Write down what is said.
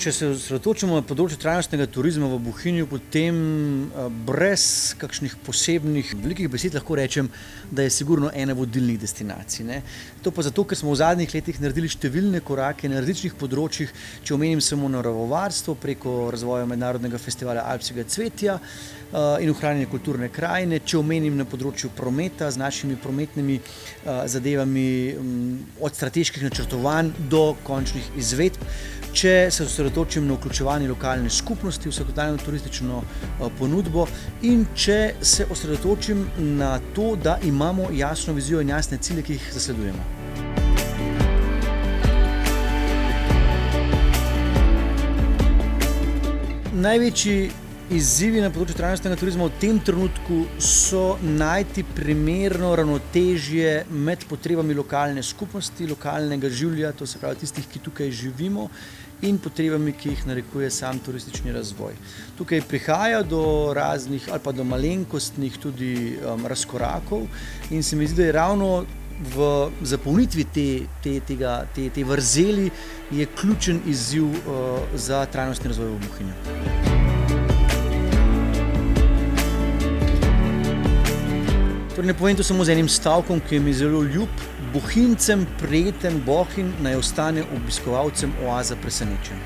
Če se osredotočimo na področje trajnostnega turizma v Bohinju, potem brez kakšnih posebnih velikih besed lahko rečem, da je sigurno ena vodilnih destinacij, ne. To pa zato, ker smo v zadnjih letih naredili številne korake na različnih področjih, če omenim samo naravovarstvo preko razvoja mednarodnega festivala alpskega cvetja in ohranjanja kulturne krajine, če omenim na področju prometa z našimi prometnimi zadevami od strateških načrtovanj do končnih izvedb. Če se osredotočim na vključevanje lokalne skupnosti v vsakodnevno turistično ponudbo in če se osredotočim na to, da imamo jasno vizijo in jasne cilje, ki jih zasledujemo. Največji izzivi na področju trajnostnega turizma v tem trenutku so najti primerno ravnotežje med potrebami lokalne skupnosti, lokalnega življa, to se pravi tistih, ki tukaj živimo, in potrebami, ki jih narekuje sam turistični razvoj. Tukaj prihaja do raznih ali pa do malenkostnih tudi razkorakov in se mi zdi, da je ravno v zapolnitvi te vrzeli je ključen izziv za trajnostni razvoj v Bohinju. Torej ne povem to samo z enim stavkom, ki je mi zelo ljub: Bohinjcem prijeten Bohinj naj ostane obiskovalcem oaza presenečenj.